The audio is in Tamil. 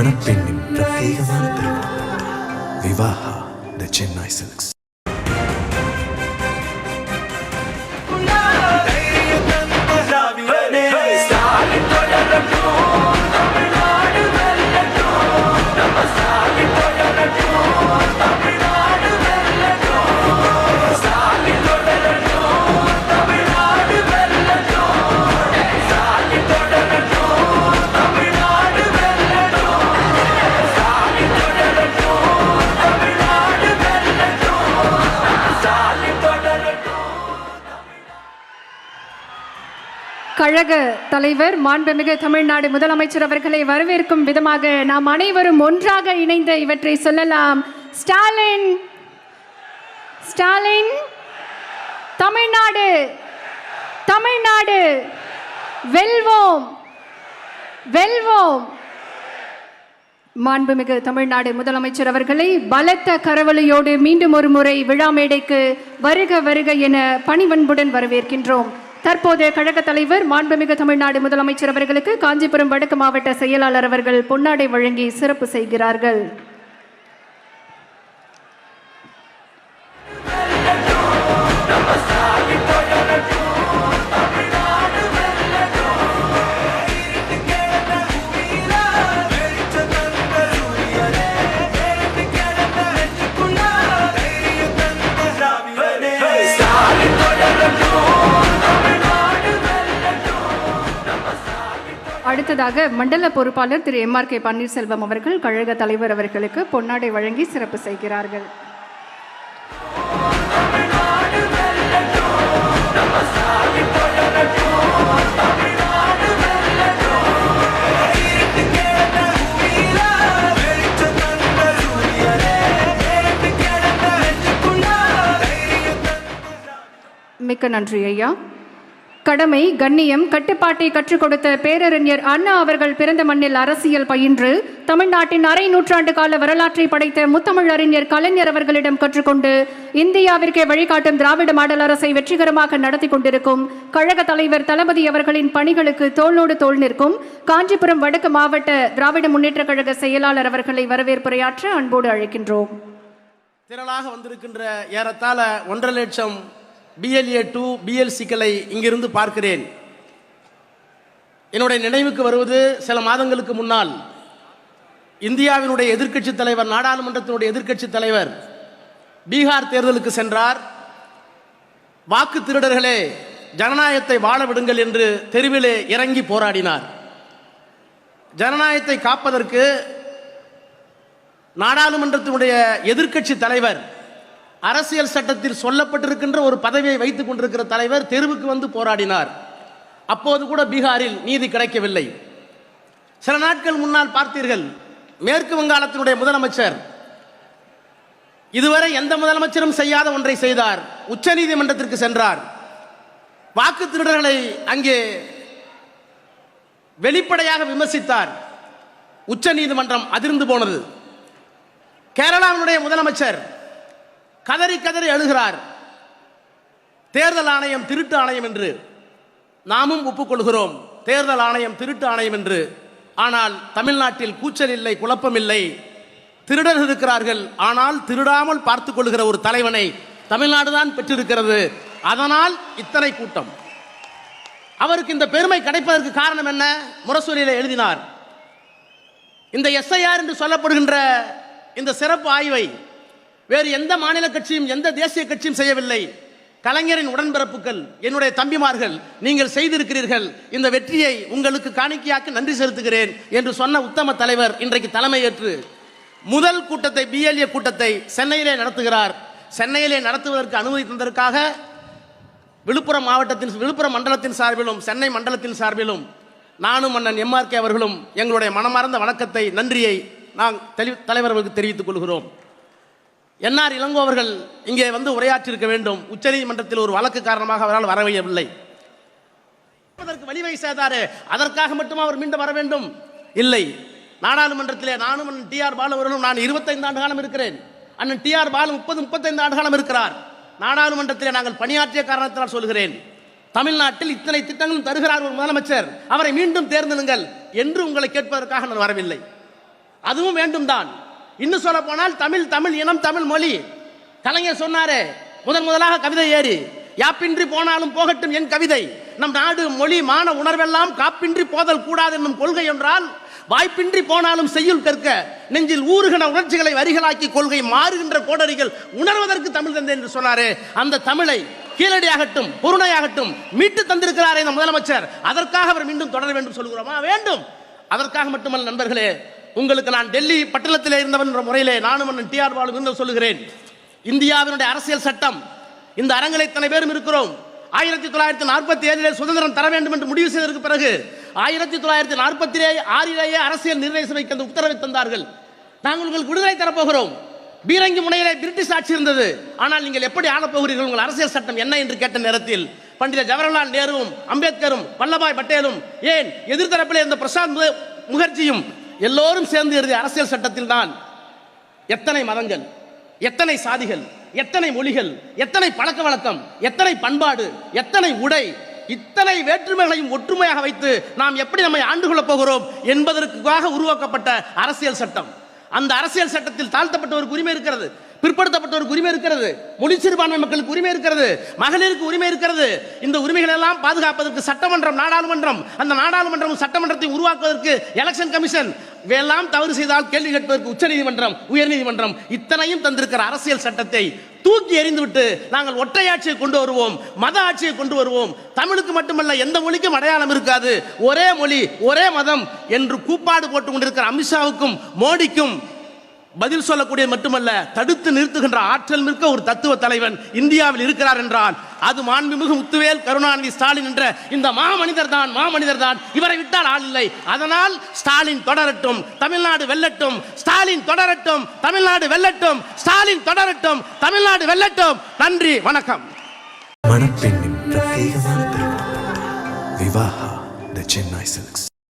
மணப்பெண்ணின் பிரத்யேகமான திருமணம். விவாஹா தி சென்னை சில்க்ஸ். கழக தலைவர் மாண்புமிகு தமிழ்நாடு முதலமைச்சர் அவர்களை வரவேற்கும் விதமாக நாம் அனைவரும் ஒன்றாக இணைந்த இவற்றை சொல்லலாம். ஸ்டாலின் ஸ்டாலின், தமிழ்நாடு தமிழ்நாடு, வெல்வோம் வெல்வோம். மாண்புமிகு தமிழ்நாடு முதலமைச்சர் அவர்களை பலத்த கரவொலியோடு மீண்டும் ஒரு முறை விழா மேடைக்கு வருக வருக என பணிவன்புடன் வரவேற்கின்றோம். தற்போது கழக தலைவர் மாண்புமிகு தமிழ்நாடு முதலமைச்சர் அவர்களுக்கு காஞ்சிபுரம் வடக்கு மாவட்ட செயலாளர் அவர்கள் பொன்னாடை வழங்கி சிறப்பு செய்கிறார்கள். அடுத்ததாக மண்டல பொறுப்பாளர் திரு MRK பன்னீர்செல்வம் அவர்கள் கழக தலைவர் அவர்களுக்கு பொன்னாடை வழங்கி சிறப்பு செய்கிறார்கள். மிக்க நன்றி ஐயா. கடமை, கண்ணியம், கட்டுப்பாட்டை கற்றுக் கொடுத்த பேரறிஞர் அண்ணா அவர்கள் பிறந்த மண்ணில் அரசியல் பயின்று தமிழ்நாட்டின் அரை நூற்றாண்டு கால வரலாற்றை படைத்த முத்தமிழ் அறிஞர் கலைஞர் அவர்களிடம் கற்றுக்கொண்டு இந்தியாவிற்கே வழிகாட்டும் திராவிட மாடல் அரசை வெற்றிகரமாக நடத்தி கொண்டிருக்கும் கழக தலைவர் தளபதி அவர்களின் பணிகளுக்கு தோளோடு தோள் நிற்கும் காஞ்சிபுரம் வடக்கு மாவட்ட திராவிட முன்னேற்ற கழக செயலாளர் அவர்களை வரவேற்புரையாற்ற அன்போடு அழைக்கின்றோம். திரளாக வந்திருக்கின்ற ஏறத்தாழ 1.5 லட்சம் BLA 2 BLCக்களை இங்கிருந்து பார்க்கிறேன். என்னுடைய நினைவுக்கு வருவது சில மாதங்களுக்கு முன்னால் இந்தியாவினுடைய எதிர்க்கட்சி தலைவர், நாடாளுமன்றத்தினுடைய எதிர்க்கட்சி தலைவர் பீகார் தேர்தலுக்கு சென்றார். வாக்கு திருடர்களே, ஜனநாயகத்தை வாழ விடுங்கள் என்று தெருவிலே இறங்கி போராடினார். ஜனநாயகத்தை காப்பதற்கு நாடாளுமன்றத்தினுடைய எதிர்க்கட்சி தலைவர், அரசியல் சட்டத்தில் சொல்லப்பட்டிருக்கின்ற ஒரு பதவியை வைத்துக் கொண்டிருக்கிற தலைவர் தெருவுக்கு வந்து போராடினார். அப்போது கூட பீகாரில் நீதி கிடைக்கவில்லை. சில நாட்கள் முன்னால் பார்த்தீர்கள், மேற்கு வங்காளத்தினுடைய முதலமைச்சர் இதுவரை எந்த முதலமைச்சரும் செய்யாத ஒன்றை செய்தார். உச்ச நீதிமன்றத்திற்கு சென்றார். வாக்கு திருடர்களை அங்கே வெளிப்படையாக விமர்சித்தார். உச்ச நீதிமன்றம் அதிர்ந்து போனது. கேரளாவினுடைய முதலமைச்சர் கதறி கதறி அழுகிறார். தேர்தல் ஆணையம் திருட்டு ஆணையம் என்று. நாமும் ஒப்புக்கொள்கிறோம், தேர்தல் ஆணையம் திருட்டு ஆணையம் என்று. ஆனால் தமிழ்நாட்டில் கூச்சல் இல்லை, குழப்பம் இல்லை. திருடர்கள் இருக்கிறார்கள், ஆனால் திருடாமல் பார்த்துக் கொள்கிற ஒரு தலைவனை தமிழ்நாடுதான் பெற்றிருக்கிறது. அதனால் இத்தனை கூட்டம். அவருக்கு இந்த பெருமை கிடைப்பதற்கு காரணம் என்ன? முரசொலியில் எழுதினார். இந்த SIR என்று சொல்லப்படுகின்ற இந்த சிறப்பு ஆய்வை வேறு எந்த மாநில கட்சியும் எந்த தேசிய கட்சியும் செய்யவில்லை. கலைஞரின் உடன்பிறப்புகள், என்னுடைய தம்பிமார்கள், நீங்கள் செய்திருக்கிறீர்கள். இந்த வெற்றியை உங்களுக்கு காணிக்கையாக்கி நன்றி செலுத்துகிறேன் என்று சொன்ன உத்தம தலைவர் இன்றைக்கு தலைமையேற்று முதல் கூட்டத்தை, BLA கூட்டத்தை சென்னையிலே நடத்துகிறார். சென்னையிலே நடத்துவதற்கு அனுமதி தந்ததற்காக விழுப்புரம் மண்டலத்தின் சார்பிலும் சென்னை மண்டலத்தின் சார்பிலும் நானும் அண்ணன் MRK அவர்களும் எங்களுடைய மனமார்ந்த வணக்கத்தை, நன்றியை தலைவர் அவர்களுக்கு தெரிவித்துக் கொள்கிறோம். NR இளங்கோ அவர்கள் இங்கே வந்து உரையாற்றிருக்க வேண்டும். உச்சநீதிமன்றத்தில் ஒரு வழக்கு காரணமாக அவரால் வரவில்லை. அதற்கு வழிவகை செய்தாரே, அதற்காக மட்டும் அவர் மீண்டும் வர வேண்டும்? இல்லை. நாடாளுமன்றத்திலே நானும் அண்ணன் TR பாலு அவர்களும், நான் 25 ஆண்டு காலம் இருக்கிறேன், அண்ணன் TR பாலு 30-35 ஆண்டு காலம் இருக்கிறார். நாடாளுமன்றத்திலே நாங்கள் பணியாற்றிய காரணத்தினால் சொல்கிறேன், தமிழ்நாட்டில் இத்தனை திட்டங்களும் தருகிறார் ஒரு முதலமைச்சர், அவரை மீண்டும் தேர்ந்தெடுங்கள் என்று உங்களை கேட்பதற்காக நான் வரவில்லை. அதுவும் வேண்டும் தான். இன்னும் சொல்ல போனால் தமிழ், தமிழ் இனம், தமிழ் மொழி. கலைஞர் சொன்னாரே முதலாக கவிதை ஏறி, யாப்பின்றி போனாலும் போகட்டும் என் கவிதை, நம் நாடு மொழி மான உணர்வெல்லாம் காப்பின்றி போதல் கூடாது என்னும் கொள்கை என்றால், வாய்ப்பின்றி போனாலும் செய்யுள் கற்க நெஞ்சில் ஊறுகிற உணர்ச்சிகளை வரிகளாக்கி கொள்கை மாறுகின்ற கோடரிகள் உணர்வதற்கு தமிழ் தந்தை என்று சொன்னாரே, அந்த தமிழை கீழடியாகட்டும் பொருணையாகட்டும் மீட்டு தந்திருக்கிறாரே இந்த முதலமைச்சர், அதற்காக அவர் மீண்டும் தொடர வேண்டும் சொல்கிறோமா? வேண்டும். அதற்காக மட்டுமல்ல நண்பர்களே, உங்களுக்கு நான் டெல்லி பட்டணத்திலே இருந்தவன் என்ற முறையிலே நானும் அண்ணன் டிஆர் பாலு என்று சொல்லுகிறேன். இந்தியாவினுடைய அரசியல் சட்டம், இந்த அரங்கில் இத்தனை பேரும் இருக்கிறோம். 1947 சுதந்திரம் தர வேண்டும் என்று முடிவு செய்ததற்கு பிறகு 1946 அரசியல் நிர்ணய சபைக்கு அந்த உத்தரவை தந்தார்கள். நாங்கள் உங்களுக்கு விடுதலை தரப்போகிறோம். பீரங்கி முனையிலே பிரிட்டிஷ் ஆட்சி இருந்தது, ஆனால் நீங்கள் எப்படி ஆளப்போகிறீர்கள், உங்கள் அரசியல் சட்டம் என்ன என்று கேட்ட நேரத்தில் பண்டித ஜவஹர்லால் நேருவும் அம்பேத்கரும் வல்லபாய் பட்டேலும் ஏன் எதிர்த்தரப்பிலே இருந்த பிரசாந்த் முகர்ஜியும் எல்லோரும் சேர்ந்து எழுதிய அரசியல் சட்டத்தில் தான் எத்தனை மதங்கள், எத்தனை சாதிகள், எத்தனை மொழிகள், எத்தனை பழக்க வழக்கம், எத்தனை பண்பாடு, எத்தனை உடை, இத்தனை வேற்றுமைகளையும் ஒற்றுமையாக வைத்து நாம் எப்படி நம்மை ஆண்டு கொள்ளப் போகிறோம் என்பதற்காக உருவாக்கப்பட்ட அரசியல் சட்டம். அந்த அரசியல் சட்டத்தில் தாழ்த்தப்பட்டவருக்கு உரிமை இருக்கிறது, பிற்படுத்தப்பட்டவருக்கு உரிமை இருக்கிறது, மொழி சிறுபான்மை மக்களுக்கு உரிமை இருக்கிறது, மகளிருக்கு உரிமை இருக்கிறது. இந்த உரிமைகள் எல்லாம் பாதுகாப்பதற்கு சட்டமன்றம், நாடாளுமன்றம், அந்த நாடாளுமன்றம் சட்டமன்றத்தை உருவாக்குவதற்கு எலெக்ஷன் கமிஷன், எல்லாம் தவறு செய்தால் கேள்வி கேட்பதற்கு உச்சநீதிமன்றம், உயர்நீதிமன்றம், இத்தனையும் தந்திருக்கிற அரசியல் சட்டத்தை தூக்கி எறிந்துவிட்டு நாங்கள் ஒற்றையாட்சியை கொண்டு வருவோம், மத ஆட்சியை கொண்டு வருவோம், தமிழுக்கு மட்டுமல்ல எந்த மொழிக்கும் அடையாளம் இருக்காது, ஒரே மொழி ஒரே மதம் என்று கூப்பாடு போட்டுக் கொண்டிருக்கிற அமித்ஷாவுக்கும் மோடிக்கும் பதில் சொல்லக்கூடிய மட்டுமல்ல, தடுத்து நிறுத்துகின்ற ஆற்றல் மிக்க ஒரு தத்துவ தலைவன் இந்தியாவில் இருக்கிறார் என்றால் அது மாண்புமிகு முத்துவேல் கருணாநிதி ஸ்டாலின் என்ற இந்த மாமனிதர் தான். இவரை விட்டால் ஆள் இல்லை. அதனால் ஸ்டாலின் தொடரட்டும், தமிழ்நாடு வெல்லட்டும். ஸ்டாலின் தொடரட்டும், தமிழ்நாடு வெல்லட்டும். ஸ்டாலின் தொடரட்டும், தமிழ்நாடு வெல்லட்டும். நன்றி, வணக்கம். மணப்பெண்ணின் பிரத்யேகமான பெருமை விவாஹா தி சென்னை சில்க்ஸ்.